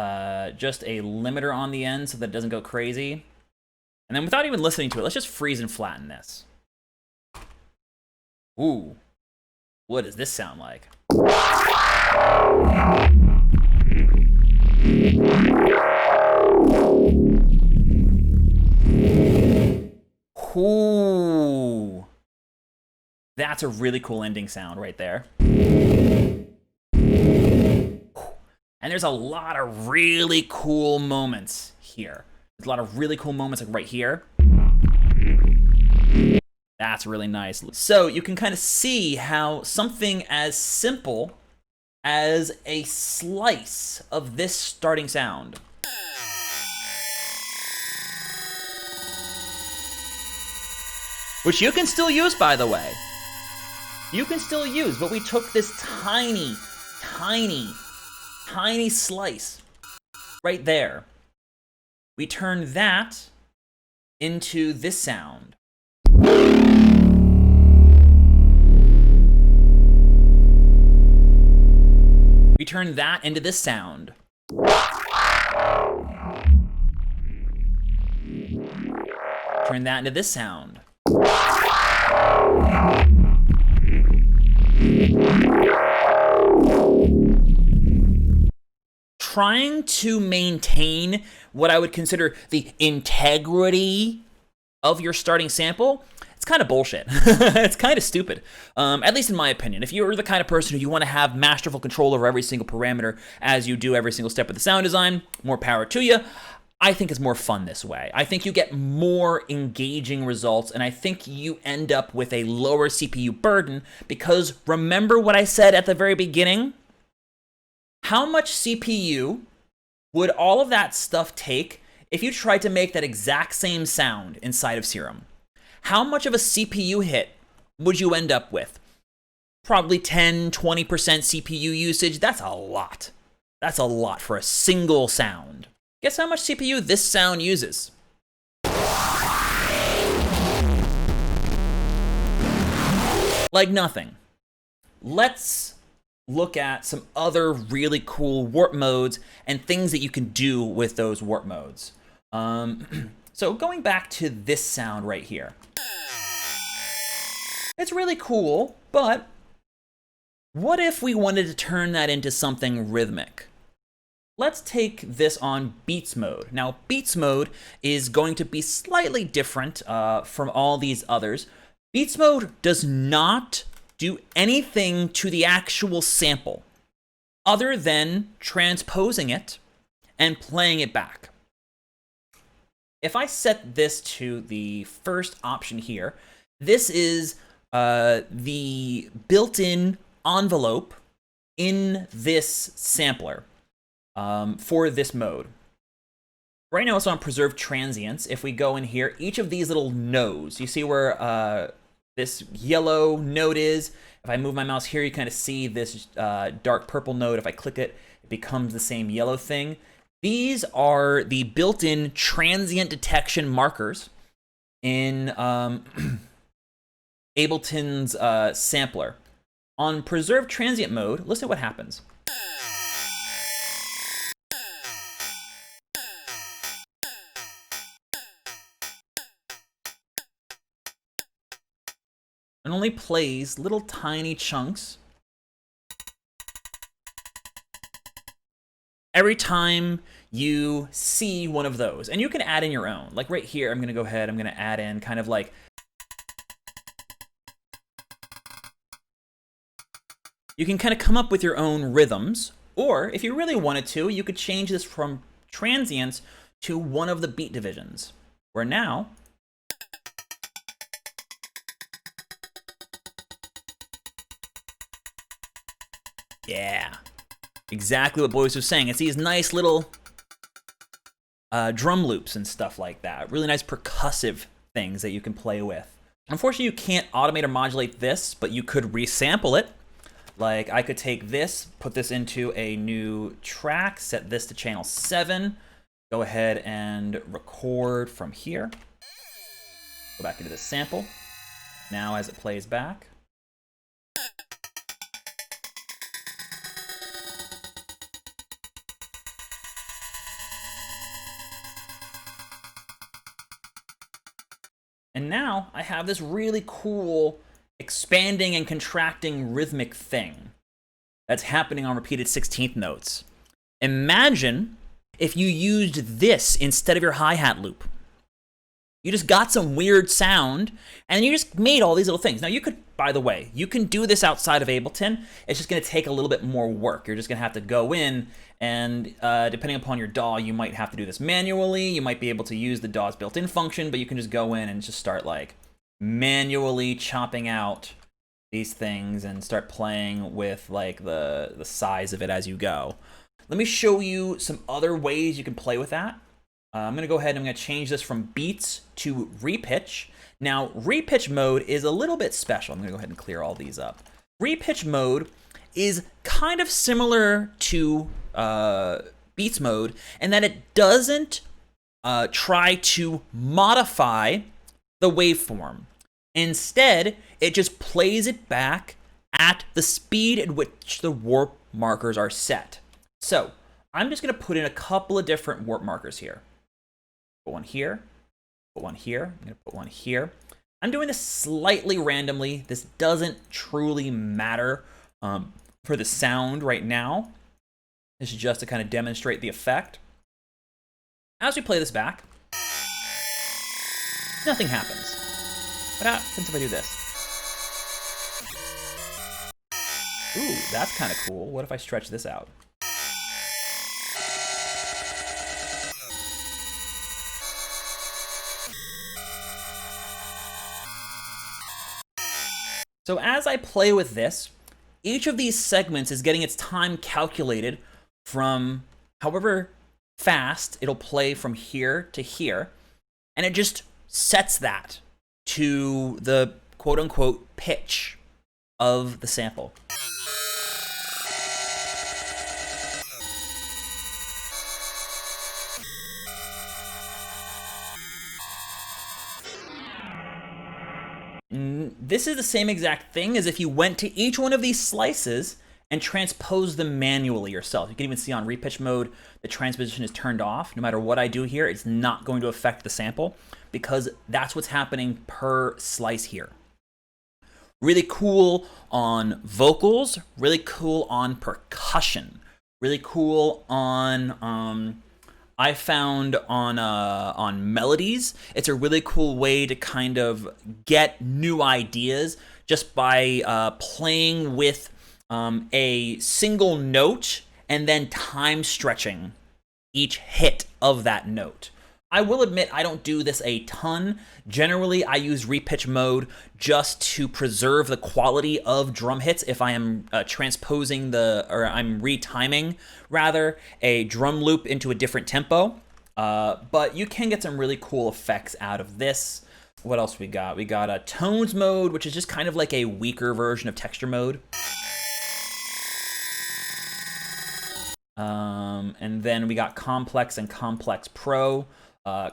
just a limiter on the end so that it doesn't go crazy. And then without even listening to it, let's just freeze and flatten this. Ooh, what does this sound like? Ooh, that's a really cool ending sound right there. And there's a lot of really cool moments here. There's a lot of really cool moments like right here. That's really nice. So you can kind of see how something as simple as a slice of this starting sound which you can still use, by the way. You can still use, but we took this tiny, tiny, tiny slice right there. We turned that into this sound. We turned that into this sound. Turn that into this sound. Trying to maintain what I would consider the integrity of your starting sample, it's kind of bullshit. It's kind of stupid, at least in my opinion. If you're the kind of person who you want to have masterful control over every single parameter as you do every single step of the sound design, more power to you. I think it's more fun this way. I think you get more engaging results, and I think you end up with a lower CPU burden because remember what I said at the very beginning? How much CPU would all of that stuff take if you tried to make that exact same sound inside of Serum? How much of a CPU hit would you end up with? Probably 10, 20% CPU usage. That's a lot. That's a lot for a single sound. Guess how much CPU this sound uses? Like nothing. Let's look at some other really cool warp modes and things that you can do with those warp modes. So going back to this sound right here. It's really cool, but what if we wanted to turn that into something rhythmic? Let's take this on Beats mode. Now, Beats mode is going to be slightly different from all these others. Beats mode does not do anything to the actual sample other than transposing it and playing it back. If I set this to the first option here, this is the built-in envelope in this sampler for this mode. Right now it's on Preserve Transients. If we go in here, each of these little nodes, you see where this yellow node is. If I move my mouse here, you kind of see this dark purple node. If I click it, it becomes the same yellow thing. These are the built-in transient detection markers in Ableton's sampler. On Preserve Transient mode, listen to what happens. It only plays little tiny chunks every time you see one of those. And you can add in your own. Like right here, I'm gonna go ahead, I'm gonna add in kind of like, you can kind of come up with your own rhythms, or if you really wanted to, you could change this from transients to one of the beat divisions, where now, yeah, exactly what Boys was saying. It's these nice little drum loops and stuff like that. Really nice percussive things that you can play with. Unfortunately, you can't automate or modulate this, but you could resample it. Like I could take this, put this into a new track, set this to channel 7, go ahead and record from here. Go back into the sample. Now as it plays back. And now I have this really cool expanding and contracting rhythmic thing that's happening on repeated 16th notes. Imagine if you used this instead of your hi-hat loop. You just got some weird sound, and you just made all these little things. Now you could, by the way, you can do this outside of Ableton. It's just gonna take a little bit more work. You're just gonna have to go in, and depending upon your DAW, you might have to do this manually. You might be able to use the DAW's built-in function, but you can just go in and just start like manually chopping out these things and start playing with like the size of it as you go. Let me show you some other ways you can play with that. I'm gonna go ahead and I'm gonna change this from beats to repitch. Now, repitch mode is a little bit special. I'm gonna go ahead and clear all these up. Repitch mode is kind of similar to beats mode in that it doesn't try to modify the waveform. Instead, it just plays it back at the speed at which the warp markers are set. So I'm just gonna put in a couple of different warp markers here. Put one here, put one here, I'm gonna put one here. I'm doing this slightly randomly. This doesn't truly matter for the sound right now. This is just to kind of demonstrate the effect. As we play this back, nothing happens. What happens if I do this? Ooh, that's kind of cool. What if I stretch this out? So as I play with this, each of these segments is getting its time calculated from however fast it'll play from here to here, and it just sets that to the quote-unquote pitch of the sample. This is the same exact thing as if you went to each one of these slices and transposed them manually yourself. You can even see on repitch mode, the transposition is turned off. No matter what I do here, it's not going to affect the sample because that's what's happening per slice here. Really cool on vocals, really cool on percussion, Really cool on I found on melodies. It's a really cool way to kind of get new ideas just by playing with a single note and then time stretching each hit of that note. I will admit I don't do this a ton. Generally, I use repitch mode just to preserve the quality of drum hits if I am transposing or I'm retiming, rather, a drum loop into a different tempo. But you can get some really cool effects out of this. What else we got? We got a tones mode, which is just kind of like a weaker version of texture mode. And then we got Complex and Complex Pro.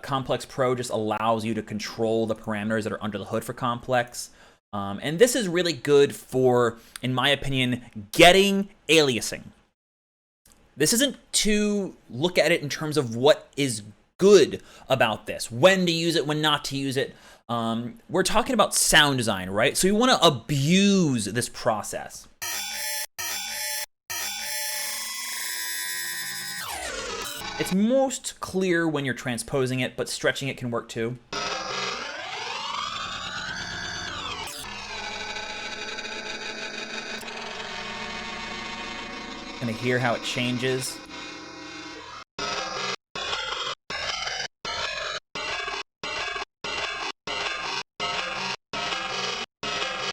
Complex Pro just allows you to control the parameters that are under the hood for Complex. And this is really good for, in my opinion, getting aliasing. This isn't to look at it in terms of what is good about this, when to use it, when not to use it. We're talking about sound design, right? So you want to abuse this process. It's most clear when you're transposing it, but stretching it can work too. Gonna hear how it changes.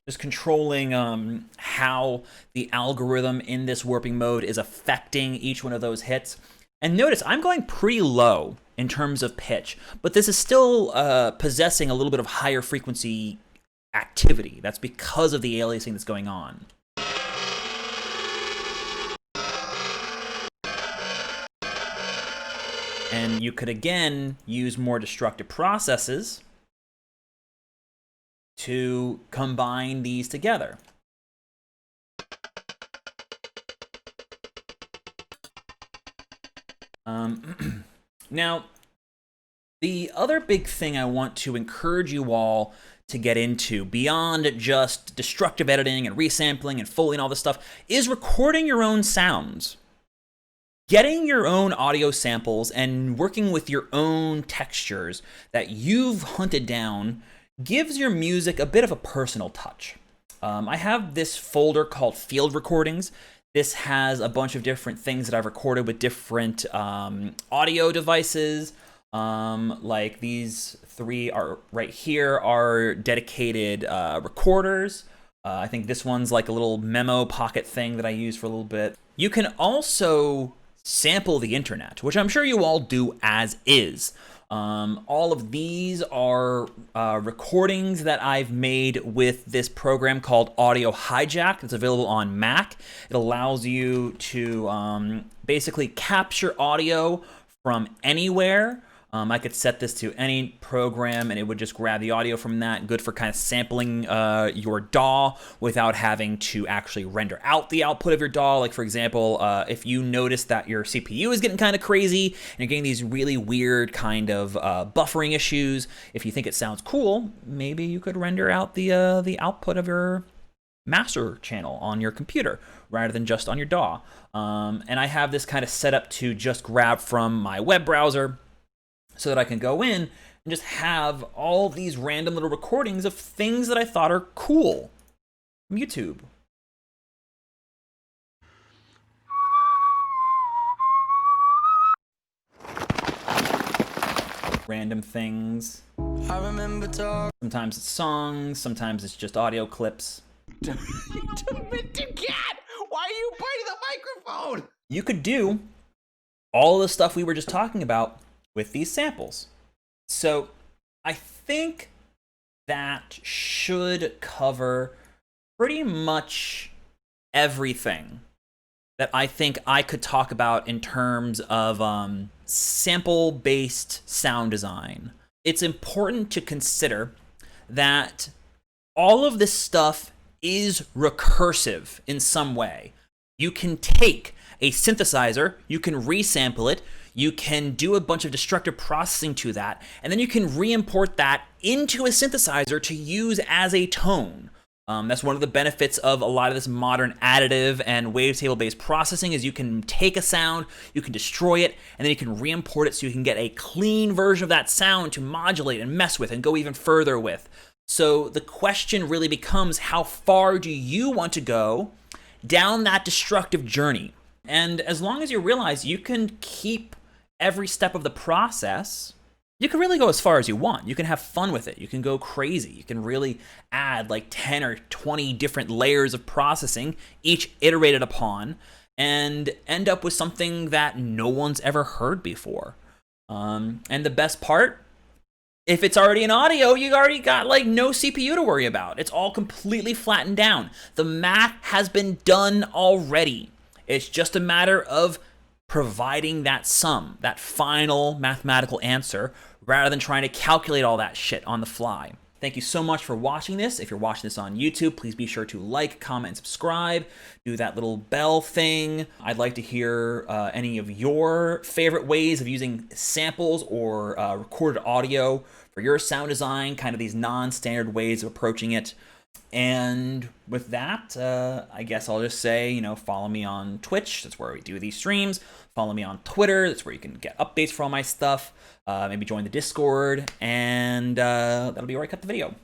Just controlling how the algorithm in this warping mode is affecting each one of those hits. And notice, I'm going pretty low in terms of pitch, but this is still possessing a little bit of higher frequency activity. That's because of the aliasing that's going on. And you could, again, use more destructive processes to combine these together. Now, the other big thing I want to encourage you all to get into, beyond just destructive editing and resampling and foley and all this stuff, is recording your own sounds. Getting your own audio samples and working with your own textures that you've hunted down gives your music a bit of a personal touch. I have this folder called Field Recordings. This has a bunch of different things that I've recorded with different audio devices. Like these three are right here are dedicated recorders. I think this one's like a little memo pocket thing that I use for a little bit. You can also sample the internet, which I'm sure you all do as is. All of these are recordings that I've made with this program called Audio Hijack. It's available on Mac. It allows you to basically capture audio from anywhere. I could set this to any program and it would just grab the audio from that. Good for kind of sampling your DAW without having to actually render out the output of your DAW. Like for example, if you notice that your CPU is getting kind of crazy and you're getting these really weird kind of buffering issues, if you think it sounds cool, maybe you could render out the output of your master channel on your computer rather than just on your DAW. And I have this kind of set up to just grab from my web browser, so that I can go in and just have all these random little recordings of things that I thought are cool from YouTube. Random things. I remember sometimes it's songs, sometimes it's just audio clips. You demented cat! Why are you biting the microphone? You could do all the stuff we were just talking about with these samples. So I think that should cover pretty much everything that I think I could talk about in terms of sample-based sound design. It's important to consider that all of this stuff is recursive in some way. You can take a synthesizer, you can resample it, you can do a bunch of destructive processing to that, and then you can re-import that into a synthesizer to use as a tone. That's one of the benefits of a lot of this modern additive and wavetable-based processing is you can take a sound, you can destroy it, and then you can re-import it so you can get a clean version of that sound to modulate and mess with and go even further with. So the question really becomes, how far do you want to go down that destructive journey? And as long as you realize you can keep every step of the process, you can really go as far as you want. You can have fun with it. You can go crazy. You can really add like 10 or 20 different layers of processing, each iterated upon, and end up with something that no one's ever heard before. And the best part, if it's already in audio, you already got like no CPU to worry about. It's all completely flattened down. The math has been done already. It's just a matter of providing that sum, that final mathematical answer, rather than trying to calculate all that shit on the fly. Thank you so much for watching this. If you're watching this on YouTube, please be sure to like, comment, and subscribe. Do that little bell thing. I'd like to hear any of your favorite ways of using samples or recorded audio for your sound design, kind of these non-standard ways of approaching it. And with that, I guess I'll just say, follow me on Twitch. That's where we do these streams. Follow me on Twitter. That's where you can get updates for all my stuff. Maybe join the Discord. And that'll be where I cut the video.